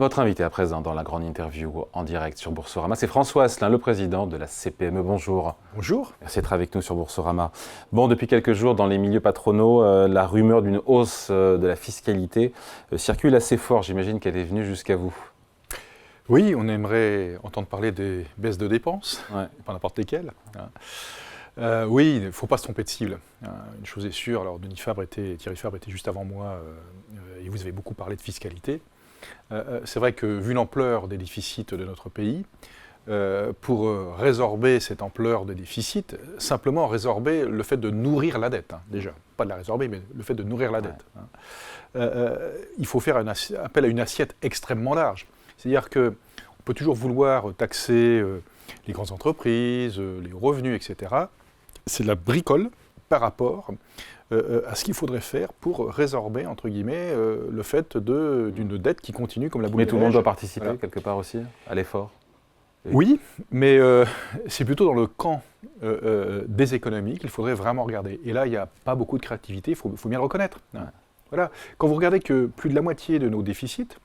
Votre invité à présent dans la grande interview en direct sur Boursorama, c'est François Asselin, le président de la CPME. Bonjour. Bonjour. Merci d'être avec nous sur Boursorama. Bon, depuis quelques jours, dans les milieux patronaux, la rumeur d'une hausse de la fiscalité circule assez fort. J'imagine qu'elle est venue jusqu'à vous. Oui, on aimerait entendre parler des baisses de dépenses, Ouais. pas n'importe lesquelles. Oui, il ne faut pas se tromper de cible. Une chose est sûre, alors Thierry Fabre était juste avant moi, et vous avez beaucoup parlé de fiscalité. C'est vrai que vu l'ampleur des déficits de notre pays, pour résorber cette ampleur de déficit, simplement résorber le fait de nourrir la dette, déjà. Pas de la résorber, mais le fait de nourrir la dette. Il faut faire appel à une assiette extrêmement large. C'est-à-dire qu'on peut toujours vouloir taxer les grandes entreprises, les revenus, etc. C'est de la bricole par rapport à ce qu'il faudrait faire pour résorber, entre guillemets, le fait d'une dette qui continue comme la boule de Mais neige. tout le monde doit participer Voilà. quelque part aussi à l'effort. Oui, mais c'est plutôt dans le camp des économies qu'il faudrait vraiment regarder. Et là, il n'y a pas beaucoup de créativité, il faut bien le reconnaître. Ouais. Voilà. Quand vous regardez que plus de la moitié de nos déficits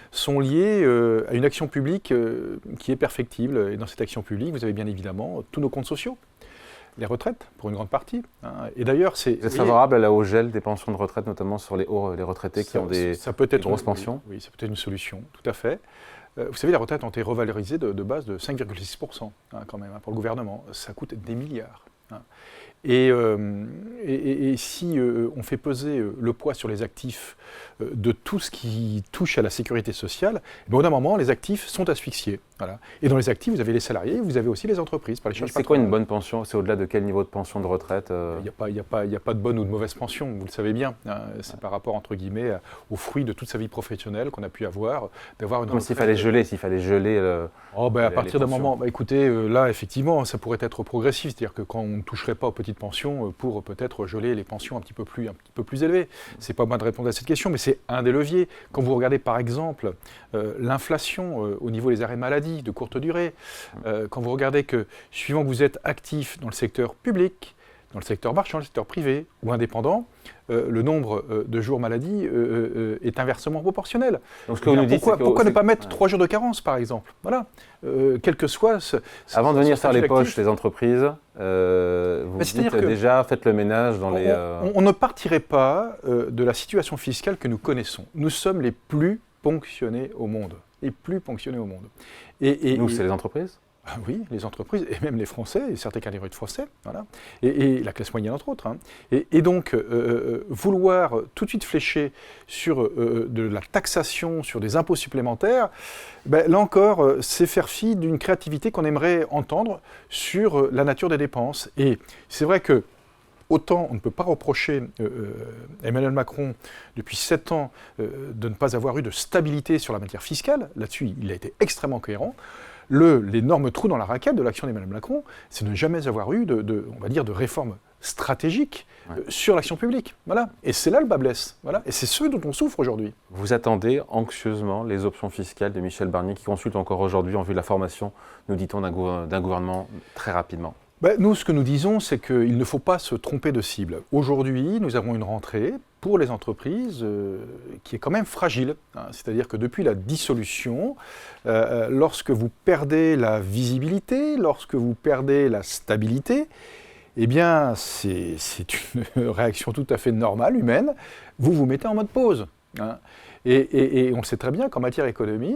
sont liés à une action publique qui est perfectible. Et dans cette action publique, vous avez bien évidemment tous nos comptes sociaux, les retraites, pour une grande partie. Et d'ailleurs, Vous êtes favorable au gel des pensions de retraite, notamment sur les retraités qui ont des grosses pensions? Oui, c'est peut-être une solution, tout à fait. Vous savez, les retraites ont été revalorisées de base de 5,6% quand même, pour le gouvernement. Ça coûte des milliards. Et si on fait peser le poids sur les actifs de tout ce qui touche à la sécurité sociale, au bout d'un moment, les actifs sont asphyxiés. Voilà. Et dans les actifs, vous avez les salariés, vous avez aussi les entreprises. Par les charges C'est quoi patronales. une bonne pension? C'est au-delà de quel niveau de pension de retraite? Il n'y a pas de bonne ou de mauvaise pension, vous le savez bien. C'est par rapport, entre guillemets, aux fruits de toute sa vie professionnelle qu'on a pu avoir, d'avoir une Comme retraite. s'il fallait geler À partir d'un pensions. moment, écoutez, là, effectivement, ça pourrait être progressif. C'est-à-dire que quand on ne toucherait pas aux petites pensions pour peut-être geler les pensions un petit peu plus élevées. C'est pas moi de répondre à cette question, mais c'est un des leviers. Quand vous regardez, par exemple, l'inflation au niveau des arrêts maladie de courte durée, quand vous regardez que, suivant que vous êtes actif dans le secteur public, dans le secteur marchand, le secteur privé ou indépendant, le nombre de jours maladie est inversement proportionnel. Donc, ce que vous nous dites, Pourquoi ne pas mettre 3 jours de carence, par exemple? Voilà. Quel que soit avant de venir faire les statut poches d'actif. des entreprises, vous dites c'est-à-dire que déjà, faites le ménage dans les... On ne partirait pas de la situation fiscale que nous connaissons. Nous sommes les plus ponctionnés au monde. Les plus ponctionnés au monde. Nous, c'est les entreprises? Oui, les entreprises, et même les Français, et certaines catégories de Français, voilà, et la classe moyenne entre autres. Et donc, vouloir tout de suite flécher sur de la taxation, sur des impôts supplémentaires, là encore, c'est faire fi d'une créativité qu'on aimerait entendre sur la nature des dépenses. Et c'est vrai que autant on ne peut pas reprocher Emmanuel Macron, depuis 7 ans, de ne pas avoir eu de stabilité sur la matière fiscale. Là-dessus, il a été extrêmement cohérent. L'énorme trou dans la raquette de l'action d'Emmanuel Macron, c'est de ne jamais avoir eu on va dire, de réforme stratégique sur l'action publique. Voilà. Et c'est là le bât blesse. Voilà. Et c'est ce dont on souffre aujourd'hui. Vous attendez anxieusement les options fiscales de Michel Barnier, qui consulte encore aujourd'hui en vue de la formation, nous dit-on, d'un gouvernement très rapidement. Nous, ce que nous disons, c'est qu'il ne faut pas se tromper de cible. Aujourd'hui, nous avons une rentrée pour les entreprises qui est quand même fragile. C'est-à-dire que depuis la dissolution, lorsque vous perdez la visibilité, lorsque vous perdez la stabilité, eh bien, c'est une réaction tout à fait normale, humaine. Vous vous mettez en mode pause. Et on le sait très bien qu'en matière économie,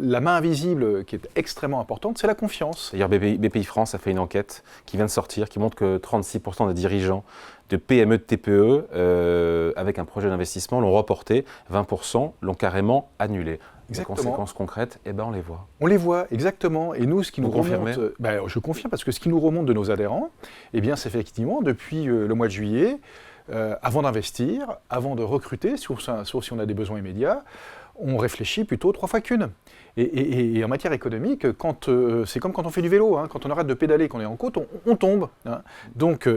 la main invisible qui est extrêmement importante, c'est la confiance. D'ailleurs, BPI France a fait une enquête qui vient de sortir, qui montre que 36% des dirigeants de PME, de TPE, avec un projet d'investissement, l'ont reporté, 20% l'ont carrément annulé. Exactement. Les conséquences concrètes, on les voit. On les voit, exactement. Et nous, ce qui nous remonte... je confirme, parce que ce qui nous remonte de nos adhérents, c'est effectivement, depuis le mois de juillet, avant d'investir, avant de recruter, sauf si on a des besoins immédiats, on réfléchit plutôt 3 fois qu'une. Et en matière économique, c'est comme quand on fait du vélo, quand on arrête de pédaler, qu'on est en côte, on tombe. Donc,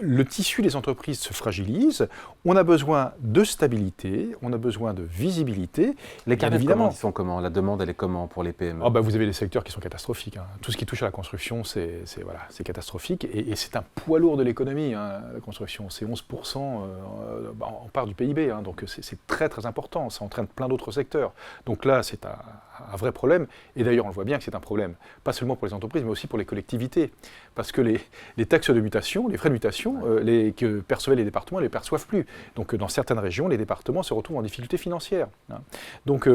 le tissu des entreprises se fragilise, on a besoin de stabilité, on a besoin de visibilité. Les carnets de commandes, ils sont comment? La demande, elle est comment pour les PME? Vous avez des secteurs qui sont catastrophiques. Tout ce qui touche à la construction, c'est catastrophique. Et c'est un poids lourd de l'économie, la construction. C'est 11%, en part du PIB. Donc c'est très très important. Ça entraîne plein d'autres secteurs. Donc là, c'est un vrai problème. Et d'ailleurs, on le voit bien que c'est un problème, pas seulement pour les entreprises, mais aussi pour les collectivités. Parce que les taxes de mutation, les frais de mutation, que percevaient les départements, ne les perçoivent plus. Donc dans certaines régions, les départements se retrouvent en difficulté financière. Donc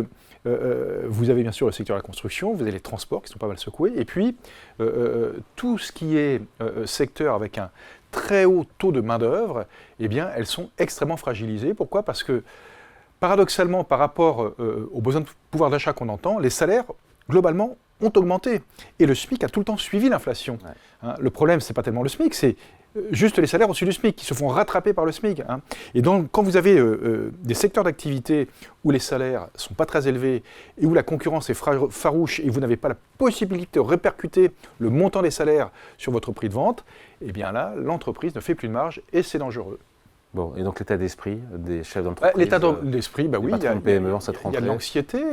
vous avez bien sûr le secteur de la construction, vous avez les transports qui sont pas mal secoués, et puis tout ce qui est secteur avec un très haut taux de main-d'œuvre, eh bien, elles sont extrêmement fragilisées. Pourquoi? Parce que, paradoxalement, par rapport aux besoins de pouvoir d'achat qu'on entend, les salaires, globalement, ont augmenté. Et le SMIC a tout le temps suivi l'inflation. Le problème, ce n'est pas tellement le SMIC, c'est juste les salaires au-dessus du SMIC qui se font rattraper par le SMIC. Et donc, quand vous avez des secteurs d'activité où les salaires ne sont pas très élevés et où la concurrence est farouche et vous n'avez pas la possibilité de répercuter le montant des salaires sur votre prix de vente, eh bien là, l'entreprise ne fait plus de marge et c'est dangereux. Bon, et donc l'état d'esprit des chefs d'entreprise? L'état d'esprit, oui, il y a de l'anxiété,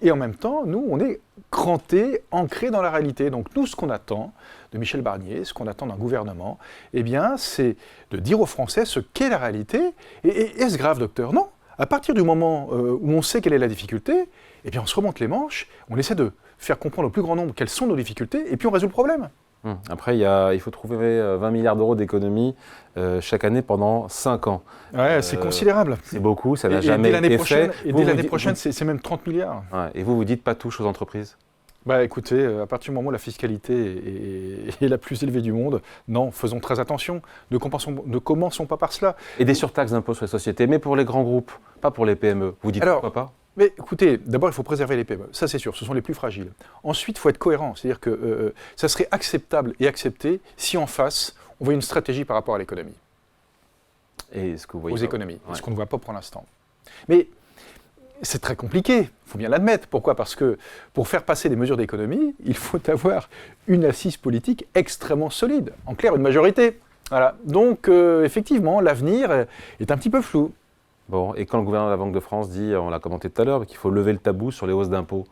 et en même temps, nous, on est crantés, ancrés dans la réalité. Donc nous, ce qu'on attend de Michel Barnier, ce qu'on attend d'un gouvernement, eh bien, c'est de dire aux Français ce qu'est la réalité. Et est-ce grave, docteur? Non. À partir du moment où on sait quelle est la difficulté, eh bien, on se remonte les manches, on essaie de faire comprendre au plus grand nombre quelles sont nos difficultés, et puis on résout le problème. Après, il faut trouver 20 milliards d'euros d'économies chaque année pendant 5 ans. Ouais, c'est considérable. C'est beaucoup, ça n'a jamais été fait. Et dès l'année prochaine, c'est même 30 milliards. Ouais, et vous dites pas touche aux entreprises? Écoutez, à partir du moment où la fiscalité est la plus élevée du monde, non, faisons très attention, ne commençons pas par cela. Et des surtaxes d'impôts sur les sociétés, mais pour les grands groupes, pas pour les PME. Vous dites pourquoi pas? Mais écoutez, d'abord, il faut préserver les PME, ça c'est sûr, ce sont les plus fragiles. Ensuite, il faut être cohérent, c'est-à-dire que ça serait acceptable et accepté si en face, on voit une stratégie par rapport à l'économie. Et ce que vous voyez aux économies, ce qu'on ne voit pas pour l'instant. Mais c'est très compliqué, il faut bien l'admettre. Pourquoi? Parce que pour faire passer des mesures d'économie, il faut avoir une assise politique extrêmement solide, en clair, une majorité. Voilà. Donc, effectivement, l'avenir est un petit peu flou. Bon, et quand le gouverneur de la Banque de France dit, on l'a commenté tout à l'heure, qu'il faut lever le tabou sur les hausses d'impôts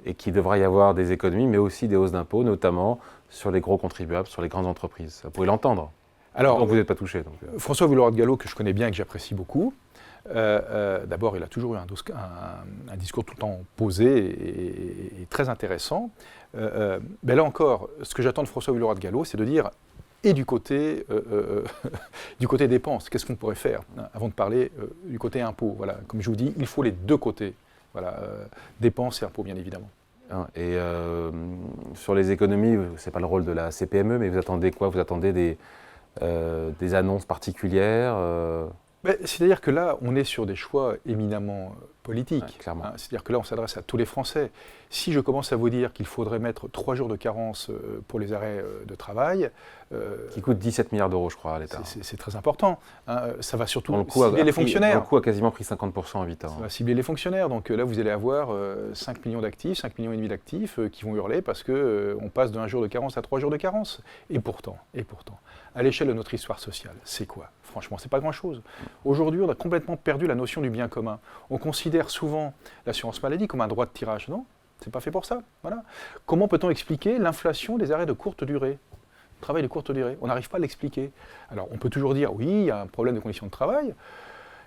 et qu'il devrait y avoir des économies, mais aussi des hausses d'impôts, notamment sur les gros contribuables, sur les grandes entreprises. Vous pouvez l'entendre. Alors, donc vous n'êtes pas touché. François Villeroy-de-Galhau, que je connais bien et que j'apprécie beaucoup, d'abord, il a toujours eu un discours tout le temps posé et très intéressant. Mais là encore, ce que j'attends de François Villeroy-de-Galhau, c'est de dire... Et du côté dépenses, qu'est-ce qu'on pourrait faire avant de parler du côté impôt? Voilà, comme je vous dis, il faut les deux côtés. Voilà, dépenses et impôts, bien évidemment. Et sur les économies, ce n'est pas le rôle de la CPME, mais vous attendez quoi? Vous attendez des annonces particulières C'est-à-dire que là, on est sur des choix éminemment politiques. Clairement. C'est-à-dire que là, on s'adresse à tous les Français. Si je commence à vous dire qu'il faudrait mettre 3 jours de carence pour les arrêts de travail... qui coûte 17 milliards d'euros, je crois, à l'État. C'est très important. Ça va surtout cibler les fonctionnaires. Le coût a quasiment pris 50% en 8 ans. Ça va cibler les fonctionnaires. Donc là, vous allez avoir 5 millions d'actifs, 5 millions et demi d'actifs qui vont hurler parce qu'on passe d'un jour de carence à 3 jours de carence. Et pourtant, à l'échelle de notre histoire sociale, c'est quoi? Franchement, c'est pas grand-chose. Aujourd'hui, on a complètement perdu la notion du bien commun. On considère souvent l'assurance maladie comme un droit de tirage. Non, c'est pas fait pour ça. Voilà. Comment peut-on expliquer l'inflation des arrêts de courte durée? Travail de courte durée, on n'arrive pas à l'expliquer. Alors, on peut toujours dire, oui, il y a un problème de conditions de travail.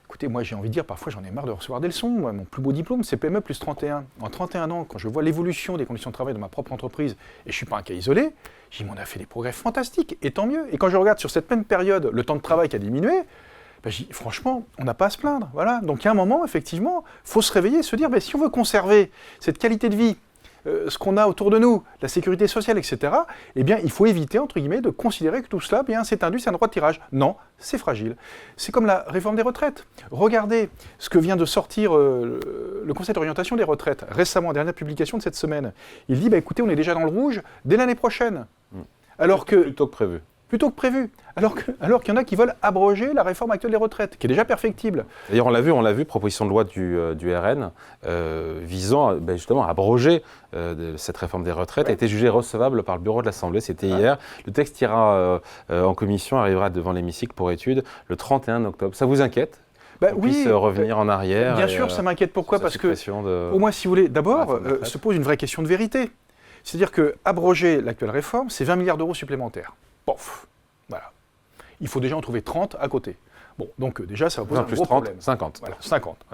Écoutez, moi, j'ai envie de dire, parfois, j'en ai marre de recevoir des leçons. Moi, mon plus beau diplôme, c'est PME plus 31. En 31 ans, quand je vois l'évolution des conditions de travail de ma propre entreprise, et je ne suis pas un cas isolé, je dis, on a fait des progrès fantastiques, et tant mieux. Et quand je regarde sur cette même période le temps de travail qui a diminué, je dis, franchement, on n'a pas à se plaindre. Voilà. Donc, il y a un moment, effectivement, il faut se réveiller et se dire, si on veut conserver cette qualité de vie, ce qu'on a autour de nous, la sécurité sociale, etc., eh bien, il faut éviter, entre guillemets, de considérer que tout cela, c'est un dû, c'est un droit de tirage. Non, c'est fragile. C'est comme la réforme des retraites. Regardez ce que vient de sortir le Conseil d'orientation des retraites, récemment, dernière publication de cette semaine. Il dit, écoutez, on est déjà dans le rouge dès l'année prochaine. Alors que... Plus tôt que prévu. plutôt que prévu. Alors qu'il y en a qui veulent abroger la réforme actuelle des retraites, qui est déjà perfectible. D'ailleurs, on l'a vu, proposition de loi du RN visant justement à abroger cette réforme des retraites, a été jugée recevable par le bureau de l'Assemblée, c'était hier. Le texte ira en commission, arrivera devant l'hémicycle pour étude le 31 octobre. Ça vous inquiète qu'on puisse revenir en arrière? Bien sûr, ça m'inquiète. Pourquoi? Parce que, pour moi, si vous voulez, d'abord, se pose une vraie question de vérité. C'est-à-dire qu'abroger l'actuelle réforme, c'est 20 milliards d'euros supplémentaires. Pof, voilà. Il faut déjà en trouver 30 à côté. Bon, donc déjà, ça va poser un plus gros 30, problème. 50. Voilà, 50.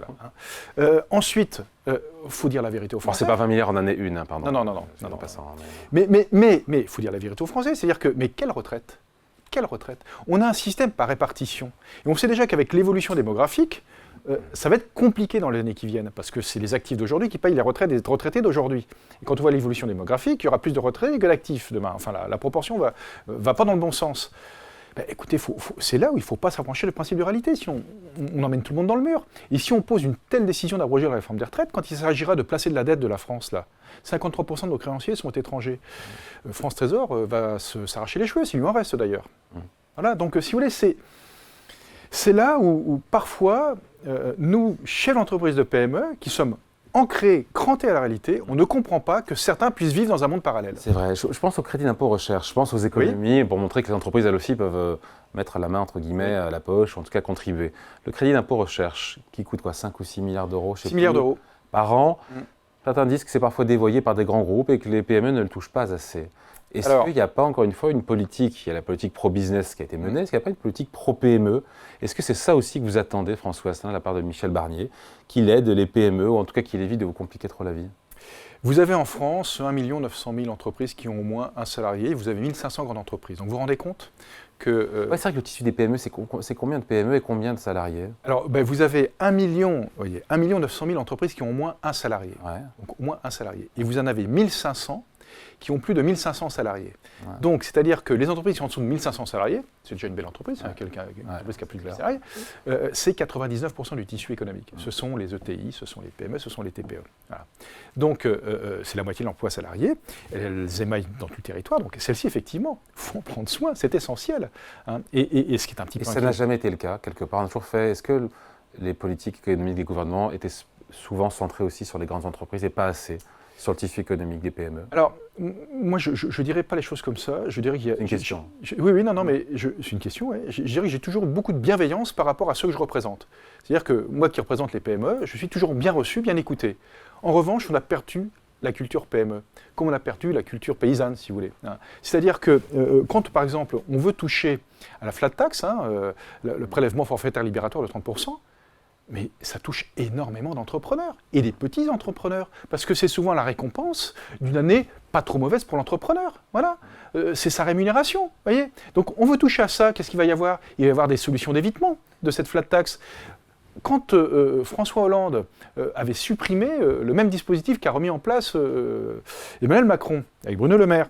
Voilà. Ensuite, faut dire la vérité aux Français. C'est pas 20 milliards en année une, pardon. Non. Pas ça, mais il faut dire la vérité aux Français. C'est-à-dire que, mais quelle retraite? Quelle retraite? On a un système par répartition. Et on sait déjà qu'avec l'évolution démographique, ça va être compliqué dans les années qui viennent, parce que c'est les actifs d'aujourd'hui qui payent les retraites des retraités d'aujourd'hui. Et quand on voit l'évolution démographique, il y aura plus de retraités que d'actifs demain. Enfin, la proportion va pas dans le bon sens. Écoutez, c'est là où il ne faut pas s'affranchir du principe de réalité, si on emmène tout le monde dans le mur. Et si on pose une telle décision d'abroger la réforme des retraites, quand il s'agira de placer de la dette de la France, là, 53% de nos créanciers sont étrangers. France Trésor va s'arracher les cheveux, s'il lui en reste d'ailleurs. Voilà, donc si vous voulez, c'est là où parfois, nous, chefs d'entreprise de PME, qui sommes ancrés, crantés à la réalité, on ne comprend pas que certains puissent vivre dans un monde parallèle. C'est vrai. Je pense au crédit d'impôt recherche, je pense aux économies, pour montrer que les entreprises, elles aussi, peuvent mettre la main, entre guillemets, à la poche, ou en tout cas contribuer. Le crédit d'impôt recherche, qui coûte quoi, 5 ou 6 milliards d'euros 6 milliards d'euros. Par an. Certains disent que c'est parfois dévoyé par des grands groupes et que les PME ne le touchent pas assez. Est-ce qu'il n'y a pas, encore une fois, une politique, il y a la politique pro-business qui a été menée, est-ce qu'il n'y a pas une politique pro-PME? Est-ce que c'est ça aussi que vous attendez, François Asselin, de la part de Michel Barnier, qu'il aide les PME, ou en tout cas qu'il évite de vous compliquer trop la vie? Vous avez en France 1 900 000 entreprises qui ont au moins un salarié, vous avez 1500 grandes entreprises. Donc vous vous rendez compte que... c'est vrai que le tissu des PME, c'est combien de PME et combien de salariés? Alors, vous avez 1 900 000 entreprises qui ont au moins un salarié. Ouais. Donc au moins un salarié. Et vous en avez 1500 qui ont plus de 1500 salariés. Ouais. Donc, c'est-à-dire que les entreprises qui sont en dessous de 1500 salariés, c'est déjà une belle entreprise, une entreprise qui a plus de 1000 salariés, c'est 99% du tissu économique. Ce sont les ETI, ce sont les PME, ce sont les TPE. Voilà. Donc, c'est la moitié de l'emploi salarié. Elles émaillent dans tout le territoire. Donc, celles-ci, effectivement, il faut en prendre soin, c'est essentiel. Hein. Et ce qui est un petit peu... Et ça n'a jamais été le cas, quelque part. On a toujours fait... Est-ce que les politiques économiques des gouvernements étaient souvent centrées aussi sur les grandes entreprises et pas assez sur le tissu économique des PME? Alors, moi, je ne dirais pas les choses comme ça. Je dirais qu'il y a... C'est une question. Oui, non, mais c'est une question, ouais. Je dirais que j'ai toujours beaucoup de bienveillance par rapport à ceux que je représente. C'est-à-dire que moi qui représente les PME, je suis toujours bien reçu, bien écouté. En revanche, on a perdu la culture PME, comme on a perdu la culture paysanne, si vous voulez. C'est-à-dire que quand, par exemple, on veut toucher à la flat tax, le prélèvement forfaitaire libératoire de 30%, mais ça touche énormément d'entrepreneurs, et des petits entrepreneurs, parce que c'est souvent la récompense d'une année pas trop mauvaise pour l'entrepreneur. Voilà, c'est sa rémunération, voyez. Donc on veut toucher à ça, qu'est-ce qu'il va y avoir? Il va y avoir des solutions d'évitement de cette flat tax. Quand François Hollande avait supprimé le même dispositif qu'a remis en place Emmanuel Macron, avec Bruno Le Maire,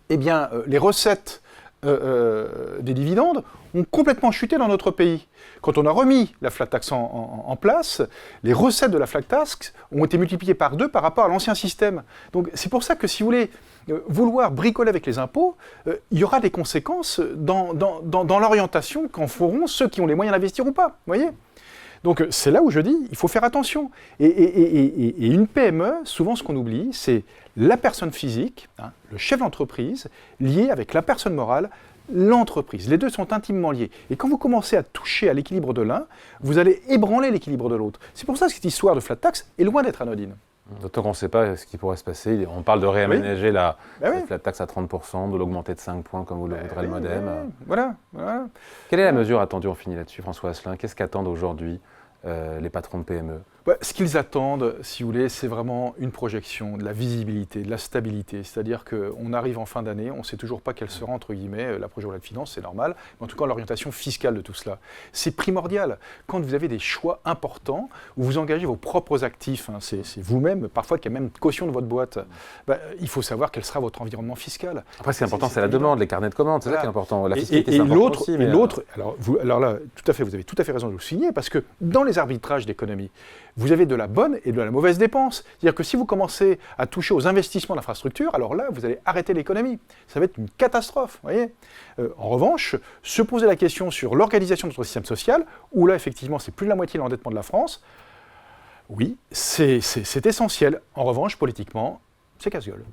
eh bien, les recettes des dividendes ont complètement chuté dans notre pays. Quand on a remis la flat tax en place, les recettes de la flat tax ont été multipliées par 2 par rapport à l'ancien système. Donc c'est pour ça que si vous voulez vouloir bricoler avec les impôts, il y aura des conséquences dans l'orientation qu'en feront ceux qui ont les moyens d'investir ou pas. Voyez ? Donc c'est là où je dis, il faut faire attention. Et une PME, souvent ce qu'on oublie, c'est la personne physique, le chef d'entreprise, lié avec la personne morale, l'entreprise. Les deux sont intimement liés. Et quand vous commencez à toucher à l'équilibre de l'un, vous allez ébranler l'équilibre de l'autre. C'est pour ça que cette histoire de flat tax est loin d'être anodine. D'autant qu'on ne sait pas ce qui pourrait se passer. On parle de réaménager la flat tax à 30%, de l'augmenter de 5 points comme vous le voudrez le modem. Voilà. Quelle est la mesure attendue, on finit là-dessus, François Asselin? Qu'est-ce qu'attendent aujourd'hui les patrons de PME? Ce qu'ils attendent, si vous voulez, c'est vraiment une projection, de la visibilité, de la stabilité. C'est-à-dire qu'on arrive en fin d'année, on ne sait toujours pas quelle sera, entre guillemets, la projet de loi de finances, c'est normal, mais en tout cas l'orientation fiscale de tout cela. C'est primordial. Quand vous avez des choix importants, où vous engagez vos propres actifs, c'est vous-même, parfois qui a même caution de votre boîte, il faut savoir quel sera votre environnement fiscal. Après, ce qui est important, c'est la demande, les carnets de commandes, c'est ça qui est important. La fiscalité, et c'est important aussi. Alors là, vous avez tout à fait raison de le souligner, parce que dans les arbitrages d'économie, vous avez de la bonne et de la mauvaise dépense. C'est-à-dire que si vous commencez à toucher aux investissements d'infrastructures, alors là, vous allez arrêter l'économie. Ça va être une catastrophe. Voyez. En revanche, se poser la question sur l'organisation de notre système social, où là, effectivement, c'est plus de la moitié de l'endettement de la France, oui, c'est essentiel. En revanche, politiquement, c'est casse-gueule.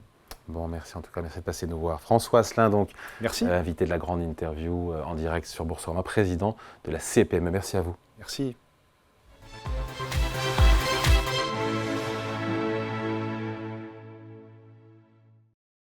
Bon, merci en tout cas, merci de passer nous voir. François Asselin, donc, Merci. invité de la grande interview en direct sur Boursorama, président de la CPME. Merci à vous. Merci.